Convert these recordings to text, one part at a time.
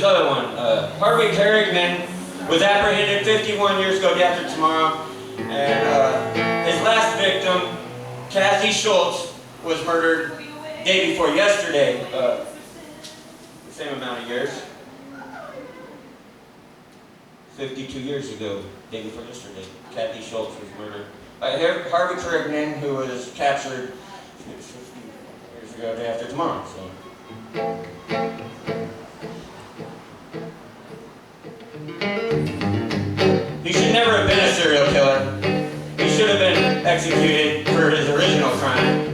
other one. Harvey Kerrigan was apprehended 51 years ago, day after tomorrow. And his last victim, Kathy Schultz, was murdered day before yesterday. The same amount of years. 52 years ago, day before yesterday, Kathy Schultz was murdered. Harvey Kerrigan, who was captured 50 years ago, day after tomorrow. So. He should never have been a serial killer. He should have been executed for his original crime.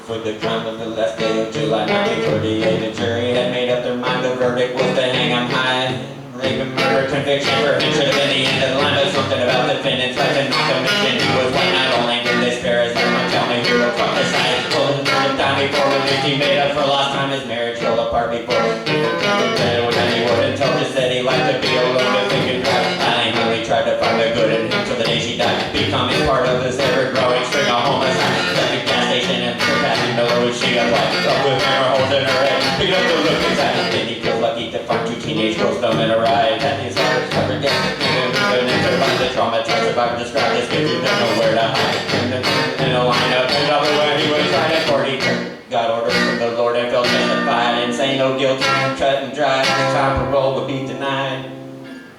For the crime of the last day of July 1948, the jury had made up their mind. The verdict was to hang him high. Rape and murder conviction for him should have been the end of the line. But something about the defendant's life and not to mention he was white. Not only did they spare his life, tell me who the fuck decided to pull his time before release. He made up for lost time. His marriage fell apart before people could when he wouldn't tell her said he liked to be alone if he could drive. I only tried to find the good in him till the day she died, becoming part of this ever-growing string of homicides. Left the gas station and took passing below which she got wiped up with hammer holes in her head. Picking up the look inside. Then he feels lucky to find two teenage girls thumbing a ride. That his heart is covered in the traumatized survivor described this kid who didn't know where to hide. In a lineup and double when he was trying to 40. Got orders from the Lord and felt justified and say no guilty, cut and dry. Time parole would be denied.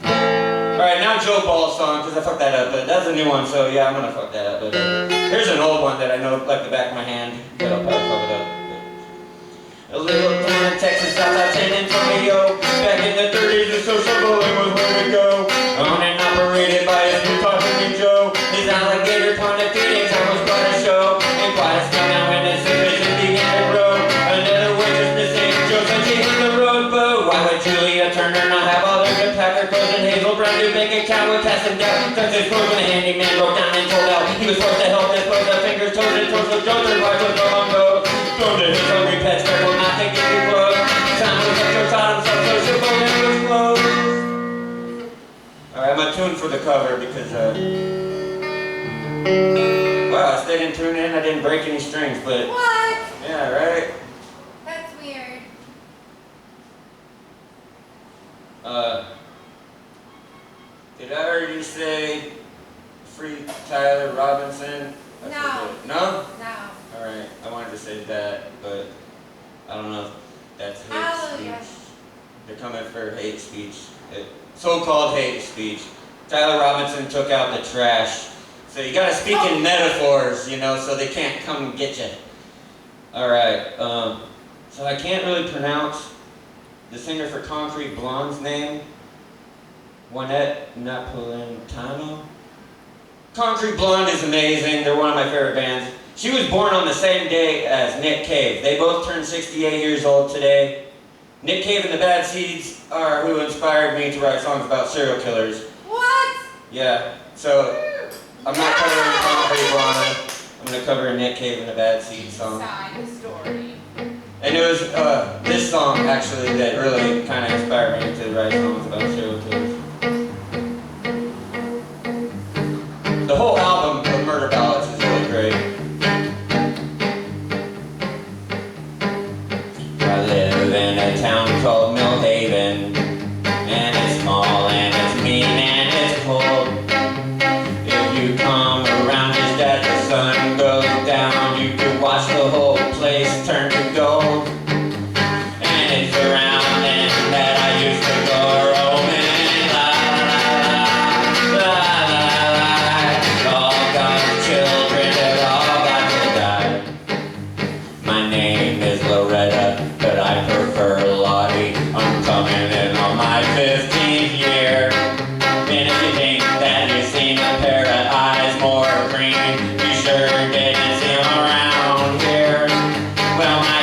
Alright, now Joe Ball's song, because I fucked that up, but that's a new one, so yeah, I'm gonna fuck that up. But here's an old one that I know like the back of my hand, but I'll probably fuck it up. A little town in Texas, outside San Antonio. Back in the 30s, the social bullying was where we go. Owned and operated by his new talking Joe. His alligator pointed feedings, I was quite a show. And quite a smell now when his suspicion began to grow. Another waitress missing, Joe said she hit the road, but why would Julia Turner not have all their good packer clothes and Hazel brand new bank account would cast him down? Tucked his clothes when the handyman broke down and told out he was forced to help his both the fingers, toes, and toes of Joe. Their wife was no longer thrown to his hungry pets, careful not to get too close. Time was up, Joe taught himself sociable and was closed. Alright, I'm gonna tune for the cover because wow, I stayed in tune in, I didn't break any strings, but what? Yeah, right? That's weird. Did I already say free Tyler Robinson? No. No? No. Alright, I wanted to say that, but I don't know if that's hate Hallelujah. speech. They're coming for hate speech. So-called hate speech. Tyler Robinson took out the trash. So you gotta speak in metaphors, you know, so they can't come and get you. Alright, so I can't really pronounce the singer for Concrete Blonde's name. Juanette Napolitano. Concrete Blonde is amazing. They're one of my favorite bands. She was born on the same day as Nick Cave. They both turned 68 years old today. Nick Cave and the Bad Seeds are who inspired me to write songs about serial killers. What? Yeah, so I'm not covering Concrete Blonde. I'm going to cover a Nick Cave and the Bad Seeds song. Side story. And it was this song, actually, that really kind of inspired me to write songs about serial killers. The whole album of Murder Ballads is really great. I live in a town called Millhaven, and it's small, and it's mean, and it's cold. If you come around just as the sun goes down, you can watch the whole place turn to gold. And it's around then that I used to go roaming, la la la la la. All God's children have all got to die. My name is Loretta, but I prefer Lottie. I'm coming in on my 15th year. And if you think that you've seen a pair of eyes more green, you sure didn't see them around here. Well, my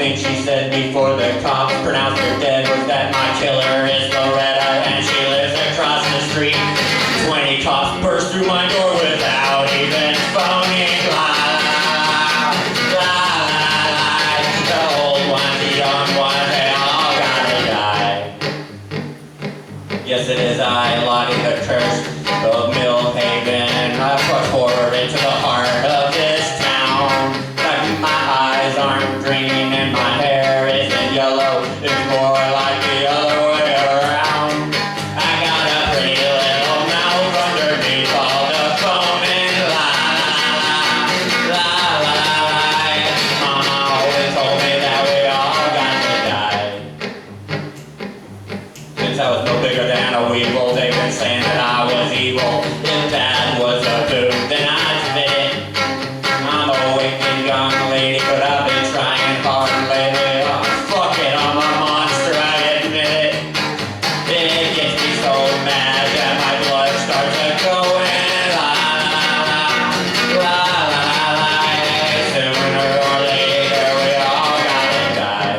thing she said before the cops pronounced her dead was that my killer is Loretta and she lives across the street. 20 cops burst through my door without even phoning. La la la la la. The old ones, the young ones, they all gotta die. Yes, it is I, Lottie the Curse of Millhaven, and I push forward into the heart of this town. Like my eyes aren't green and my hair isn't yellow, it's more like the other way around. I got a pretty little mouth underneath all the foam and la la la la la. Mama always told me that we all got to die. Since I was no bigger than a weevil, they've been saying that I was evil. If that was a boot, then I'd fit it. I'm a wicked young lady, but I've been trying hard lately. Oh, fuck it, I'm a monster, I admit it. It gets me so mad that my blood starts to go in. La la la la la la. Sooner or later, we all gotta die.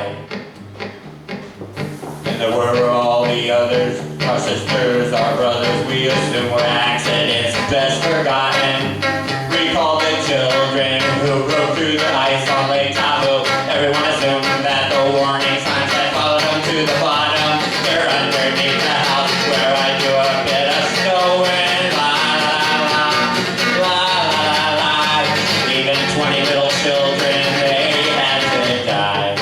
And there were all the others, our sisters, our brothers. We assume we're accidents, best forgotten. Recall the children who broke through the ice on Lake Tahoe. Everyone assumed that the warning signs had followed them to the bottom. They're underneath the house where I do a bit of snowing. La la la la la la. Even 20 little children, they had to die.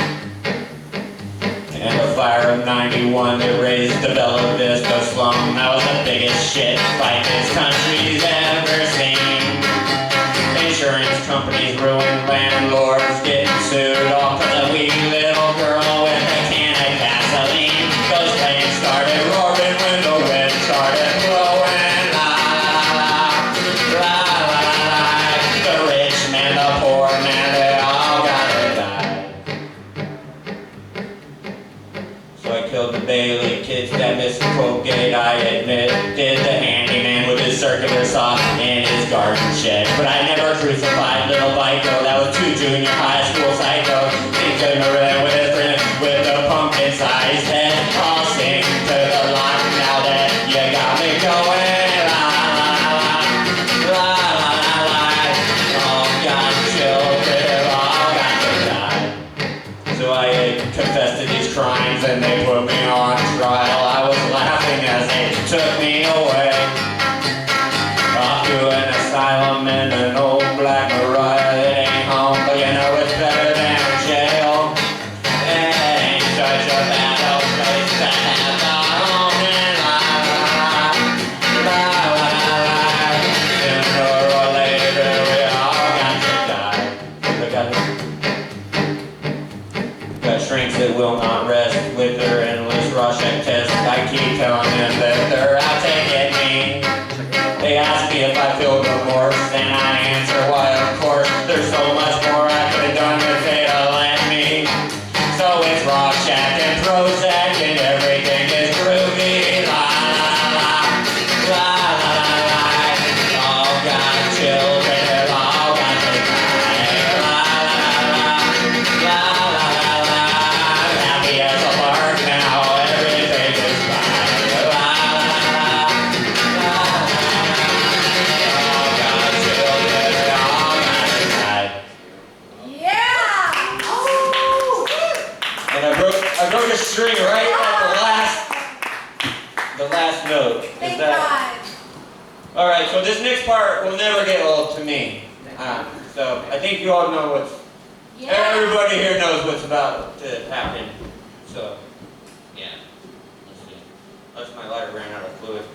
And the fire of '91 that raised the Bella Vista slum, that was the biggest shit fight this country's ever seen. Insurance companies ruined, landlords getting sued, all cause a wee little girl with a can of gasoline. Those flames started roaring when the wind started blowing. La la la la la. The rich man, the poor man, they all gotta die. So I killed the Bailey kids that missed Colgate, I admit. Did the handyman with his circular saw in his garden shed. But I never crucified little Vico, that was too junior high school psycho. Seems ignorant with his friend with a pumpkin-sized head. I'll sing to the line now that you got me going. La la la la la la la. All got children, all got to die. So I confessed to these crimes and they put me on trial. I was laughing as they took me away. Off to an asylum in an old black Mariah. It ain't home, but you know it's better than jail. It ain't such a bad old place to have a home in. La la la la la. Sooner or later we all got to die. We got shrinks that will not rest with their endless Rorschach test. I keep telling them that they're out to get me. They ask me if I feel remorse, and I answer, why of course. There's so much more I could have done if they'd have let me. So it's Rorschach and Prozac and everything is groovy. La la la la la la. All got children, all got to die. La la la la la la. Happy as a lark now, everything is fine. La la la la. All got children, all got to die. Yeah! Oh! And I broke a string right at the last note. Thank God. All right, so this next part will never get old to me. So I think you all know what's. Yeah. Everybody here knows what's about to happen. So, yeah. Let's see. Unless my lighter ran out of fluid.